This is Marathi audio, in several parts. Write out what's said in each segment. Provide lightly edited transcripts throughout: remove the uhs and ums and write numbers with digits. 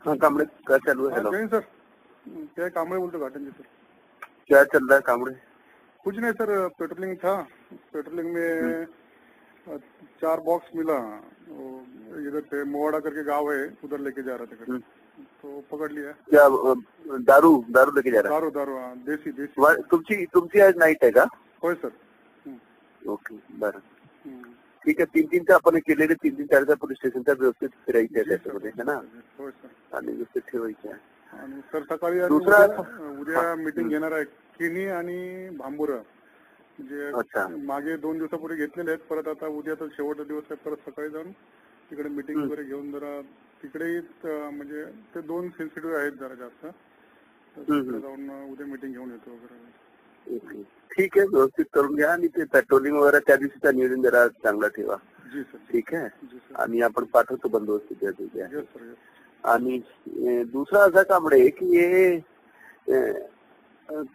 हाँ कामड़े, क्या चालू है? हेलो जैन सर, क्या कामड़े बोलते घाटन जी सर। क्या चल रहा है कामड़े? कुछ नहीं सर, पेट्रोलिंग था, पेट्रोलिंग में 4 बॉक्स मिला। इधर से मोवाड़ा करके गांव है, उधर लेके जा रहे थे तो पकड़ लिया। क्या दारू दारू लेके जा रहा है? दारू दारू हाँ, देसी देसी। तुमची आज नाईट आहे का? होय सर। ओके बरं ठीक आहे. 3-3चा आपण केलेले 3-3-4चा पोलीस स्टेशनच्या व्यवस्थित फिरायचे आहे त्याच्यामध्ये है ना, होय सर. आणि व्यवस्थित ठेवायचे आहे. आणि सर सकाळी उद्या मीटिंग घेणार आहे किनी आणि भांबुरा, म्हणजे मागे 2 दिवसापूर्वी घेतलेले आहेत. परत आता उद्या तर शेवटचा दिवस आहे, परत सकाळी जाऊन तिकडे मीटिंग वगैरे घेऊन जरा तिकडेही म्हणजे ते 2 सेन्सिटिव्ह आहेत जरा जास्त, जाऊन उद्या मीटिंग घेऊन येतो वगैरे. ओके ठीक आहे, व्यवस्थित करून घ्या आणि ते पेट्रोलिंग वगैरे त्या दिवशीचा नियोजन जरा चांगला ठेवा. जी सर. ठीक आहे, आणि आपण पाठवतो बंदोबस्त त्या दिवशी. Yes sir. आणि दुसरा असा कामडे की हे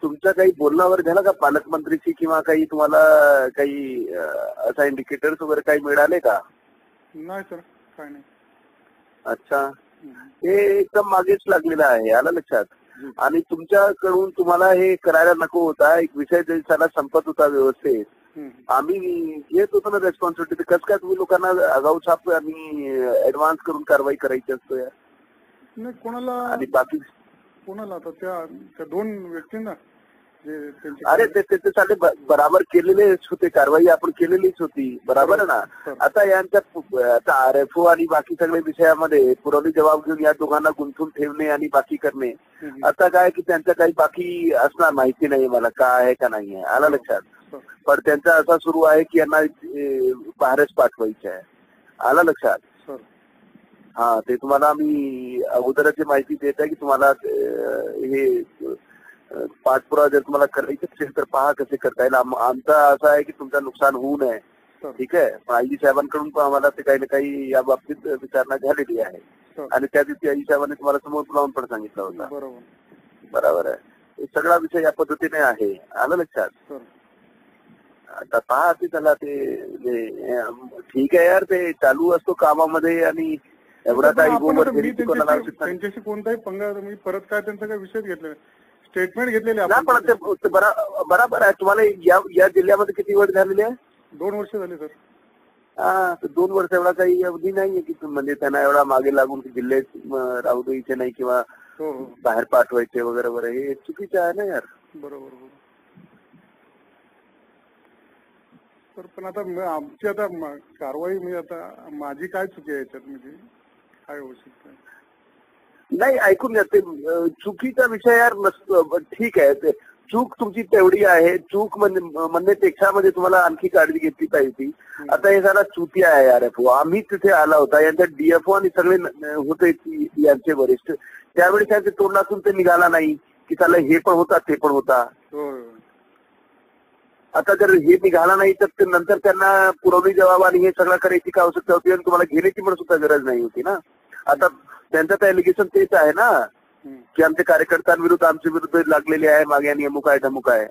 तुमच्या काही बोलण्यावर झाला का पालकमंत्रीची, किंवा काही तुम्हाला काही असा इंडिकेटर्स वगैरे काही मिळाले का? नाही सर, काय नाही. अच्छा, हे एकदम मागेच लागलेलं आहे, आलं लक्षात. आणि तुमच्याकडून तुम्हाला हे करायला नको होता, एक विषय त्याला संपत होता व्यवस्थित, आम्ही घेत होतो ना रेस्पॉन्सिबिलिटी. कसं काय तुम्ही लोकांना आगाऊ छाप आणि ऍडव्हान्स करून कारवाई करायची असतो यार? नाही कोणाला, आणि बाकी कोणाला आता त्या 2 व्यक्तींना अरे ते साले बराबर केलेलेच होते, कारवाई आपण केलेलीच होती, बरोबर आहे ना. आता यांच्या आता RFO आणि बाकी सगळ्या विषयामध्ये पुरवणी जबाब घेऊन या दोघांना गुंतून ठेवणे आणि बाकी करणे. आता काय की त्यांचं काही बाकी असणार, माहिती नाही मला काय आहे का नाही आहे, आलं लक्षात. पण त्यांचा असा सुरू आहे की यांना बाहेरच पाठवायचं आहे, आलं लक्षात. हा, ते तुम्हाला आम्ही अगोदरची माहिती देत आहे की तुम्हाला हे पाठपुरावा जर तुम्हाला करायचं असेल तर पहा कसे करता येईल. आमचा असं आहे की तुमचं नुकसान होऊ नये, ठीक आहे. पण आईजी साहेबांकडून पण आम्हाला ते काही ना काही या बाबतीत विचारणा झालेली आहे, आणि त्या दिवशी आईजी साहेबांनी तुम्हाला समोर लावून पण सांगितलं होतं, बरोबर आहे. सगळा विषय या पद्धतीने आहे, आलं लक्षात. आता पहा ते त्याला ते ठीक आहे यार, ते चालू असतो कामामध्ये, आणि एवढा काही त्यांच्याशी कोणताही पंगा मी परत काय त्यांचा काही विषय घेतला, स्टेटमेंट घेतलेले आपण. पण ते बरोबर आहे. तुम्हाला या जिल्ह्यामध्ये किती वर्ष झालेले आहे? 2 वर्ष झाले सर. हा, तर 2 वर्ष एवढा काही अवधी नाहीये की म्हणजे त्यांना एवढा मागे लागून जिल्ह्यात राहू द्यायचे नाही किंवा बाहेर पाठवायचे वगैरे वगैरे, हे चुकीचं आहे ना यार. बरोबर. तर पण आता आमची आता कारवाई, मी आता माझी काय चुकी आहे याच्यात, म्हणजे काय होऊ शकतं? नाही, ऐकून घ्या, ते चुकीचा विषय यार नसतो. ठीक आहे, ते चूक तुमची तेवढी आहे, चूक म्हणण्यापेक्षा म्हणजे तुम्हाला आणखी काळजी घेतली पाहिजे. आता हे झाला चुती आहे यार. आम्ही तिथे आला होता, यांच्या DFO आणि सगळे होते यांचे वरिष्ठ, त्यावेळी त्यांच्या तोंडातून ते निघाला नाही की त्याला हे पण होता ते पण होता. आता जर हे निघाला नाही तर नंतर त्यांना पुरवणी जबाब आणि हे सगळं करायची का आवश्यकता होती, आणि तुम्हाला घेण्याची पण सुद्धा गरज नाही होती ना. आता त्यांचं तर एलिगेशन तेच आहे ना की आमच्या कार्यकर्त्यांविरुद्ध आमच्या विरुद्ध लागलेले आहे मागे, आणि अमुक आहे धमुक आहे.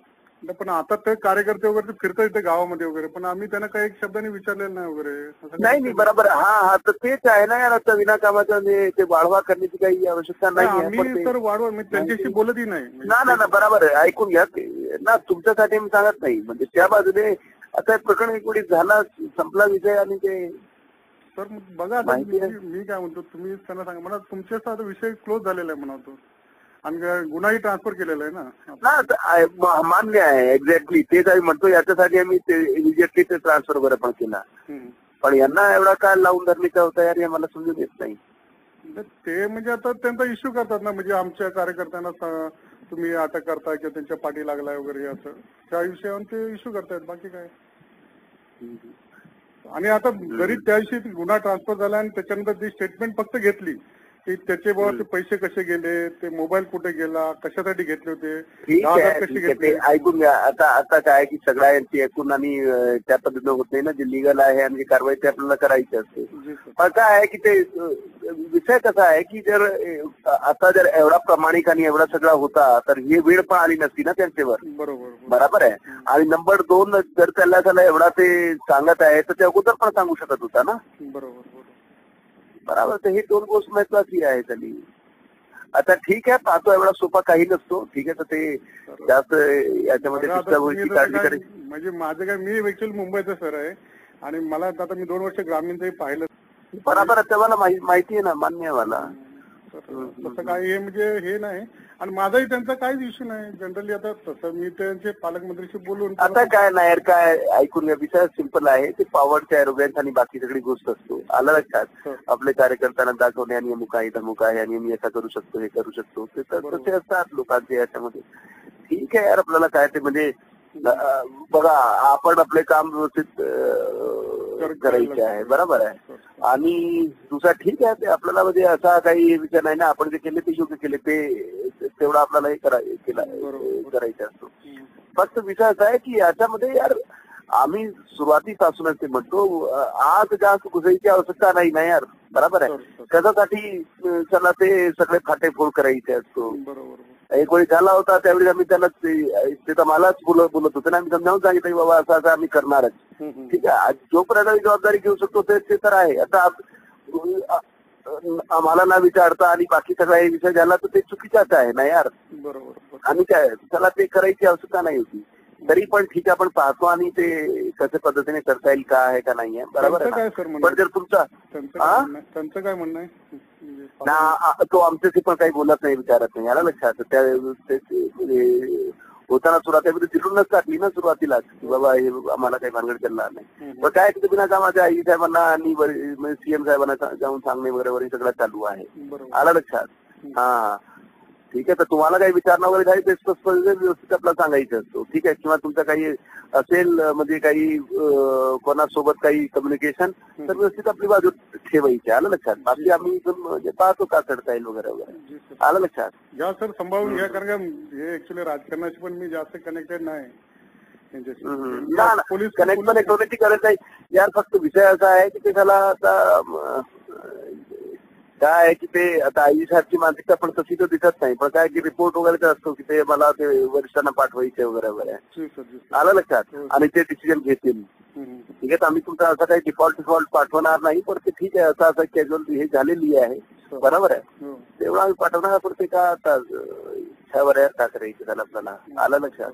पण आता ते कार्यकर्ते वगैरे फिरतात इथे गावामध्ये वगैरे, पण आम्ही त्यांना काही शब्दाने विचारलेलं नाही वगैरे. नाही बरोबर. हा, तर तेच आहे ना यार. आता विनाकामाचं ते वाढवा करण्याची काही आवश्यकता नाही. तर वाढवा, मी त्यांच्याशी बोलतही नाही ना. बरोबर आहे, ऐकून घ्या ना. तुमच्यासाठी मी सांगत नाही, म्हणजे त्या बाजूने आता प्रकरण एक वेळी झाला, संपला विषय, आणि ते सर बघा मी काय म्हणतो, तुम्ही त्यांना सांगा म्हणा तुमच्या विषय क्लोज झालेला आहे म्हणतो, आणि गुन्हाही ट्रान्सफर केलेला आहे ना. मान्य आहे, एक्झॅक्टली तेच आम्ही म्हणतो. याच्यासाठी आम्ही इमिजिएटली ते ट्रान्सफर वगैरे पण केला, पण यांना एवढा काय लावून धरण्याचा होता यार, हे मला समजून येत नाही. ते म्हणजे आता त्यांचा इश्यू करतात ना, म्हणजे आमच्या कार्यकर्त्यांना तुम्ही अटक करताय किंवा त्यांच्या पाठी लागलाय वगैरे, असं त्या विषयावर ते इश्यू करतायत, बाकी काय. आणि आता जरी त्या दिवशी गुन्हा ट्रान्सफर झाला आणि त्याच्यानंतर जी स्टेटमेंट फक्त घेतली की त्याचे बाबा ते पैसे कसे गेले, ते मोबाईल कुठे गेला, कशासाठी घेतले होते, 10,000 कसे घेतले, ऐकून घ्या. आता काय की सगळ्या यांची ऐकून आणि त्या पद्धतीने होत नाही ना, जे लिगल आहे आणि कारवाई ते आपल्याला करायची असते. पण काय आहे की ते विषय कसा आहे की जर आता जर एवढा प्रामाणिक आणि एवढा सगळा होता तर ही वेळ पण आली नसती ना त्यांच्यावर. बरोबर आहे. आणि नंबर 2, जर त्याला एवढा ते सांगत आहे तर ते अगोदर पण सांगू शकत होता ना. बरोबर. बरोबर. तर हे 2 गोष्ट महत्वाची आहे त्यांनी. आता ठीक आहे, पाहतो, एवढा सोपा काही नसतो. ठीक आहे, तर ते जास्त याच्यामध्ये दुसऱ्या गोष्टी काळजी करायची. म्हणजे माझं काय, मी ऍक्च्युअली मुंबईचा सर आहे आणि मला आता मी 2 वर्ष ग्रामीणचंही पाहिलं. बरोबर आहे, तेव्हा माहिती आहे ना, मान्य आहे मला. तसं काही हे म्हणजे हे नाही, आणि माझाही त्यांचा काहीच इश्यू नाही जनरली. आता तसं मी त्यांचे पालकमंत्रीशी बोलून आता काय नाही यार, काय ऐकून घ्या, विषय सिंपल आहे. ते पॉवरच्या अरोगन्स आणि बाकी सगळी गोष्ट असतो. आलं लक्षात? आपले कार्यकर्त्यांना दाखवणे आणि अमुक आहे धमुक आहे आणि मी असं करू शकतो, हे करू शकतो, ते तसे असतात लोकांचे याच्यामध्ये. ठीक आहे यार, आपल्याला काय ते म्हणजे बघा, आपण आपले काम व्यवस्थित करायचे आहे, बरोबर आहे. आणि दुसरा ठीक आहे, ते आपल्याला म्हणजे असा काही विचार नाही ना, आपण जे केले ते योग्य केले, ते तेवढं आपल्याला हे करायचं असतो. फक्त विषय असा आहे की याच्यामध्ये यार आम्ही सुरुवातीपासूनच ते म्हणतो, आज जास्त घुसायची आवश्यकता नाही ना यार, बरोबर आहे. त्याच्यासाठी चला ते सगळे फाटेफोड करायचे असतो. एक वेळी झाला होता, त्यावेळी आम्ही त्याला ते तर मलाच बोलत होते ना, आम्ही समजावून सांगितलं की बाबा असं असं आम्ही करणारच. ठीक आहे, जोपर्यंत जबाबदारी घेऊ शकतो ते तर आहे. आता आम्हाला न विचारता आणि बाकी सगळा हे विषय झाला तर ते चुकीचाच आहे ना यार. बरोबर. आणि काय त्याला ते करायची आवश्यकता नाही होती. तरी पण ठीक आहे, आपण पाहतो आणि ते कशा पद्धतीने करता येईल का आहे का नाही आहे, बरोबर आहे. पण जर तुमचा त्यांचं काय म्हणणं आहे ना, तो आमच्याशी पण काही बोलत नाही, विचारत नाही, याला लक्षात. त्या होताना सुरुवातीमध्ये तिथूनच टाकली ना सुरुवातीलाच की बाबा हे आम्हाला काही भानगड करणार नाही. पण काय बिना कामाच्या आई साहेबांना आणि सीएम साहेबांना जाऊन सांगणे वगैरे सगळं चालू आहे. आलं लक्षात? हा, ठीक आहे. तर तुम्हाला काही विचारणं वगैरे काही स्पष्ट व्यवस्थित आपल्याला सांगायचं असतो. ठीक आहे, किंवा तुमचं काही असेल म्हणजे काही कोणासोबत काही कम्युनिकेशन, तर व्यवस्थित आपली बाजू ठेवायची. आलं लक्षात? बाकी आम्ही म्हणजे पाहतो का करता येईल वगैरे वगैरे. आलं लक्षात? घ्या सर, सांभाळून घ्या, कारण का हे ऍक्च्युली राजकारणाशी पण मी जास्त कनेक्टेड नाही. पोलीस कनेक्ट होण्याची गरज नाही यार. फक्त विषय असा आहे की ते त्याला आता काय आहे की ते आता आई साहेबची मानसिकता पण तशी तर दिसत नाही. पण काय की रिपोर्ट वगैरे तर असतो की ते मला ते वरिष्ठांना पाठवायचे वगैरे वगैरे. आलं लक्षात? आणि ते डिसिजन घेतील. ठीक आहे, आम्ही तुमचा असं काही डिफॉल्ट पाठवणार नाही. पण ते ठीक आहे, असं कॅज्युअल हे झालेली आहे, बरोबर आहे. तेवढं आम्ही पाठवणार. पण ते का आता इच्छावर आहे का करायचं त्याला आपल्याला. आलं लक्षात?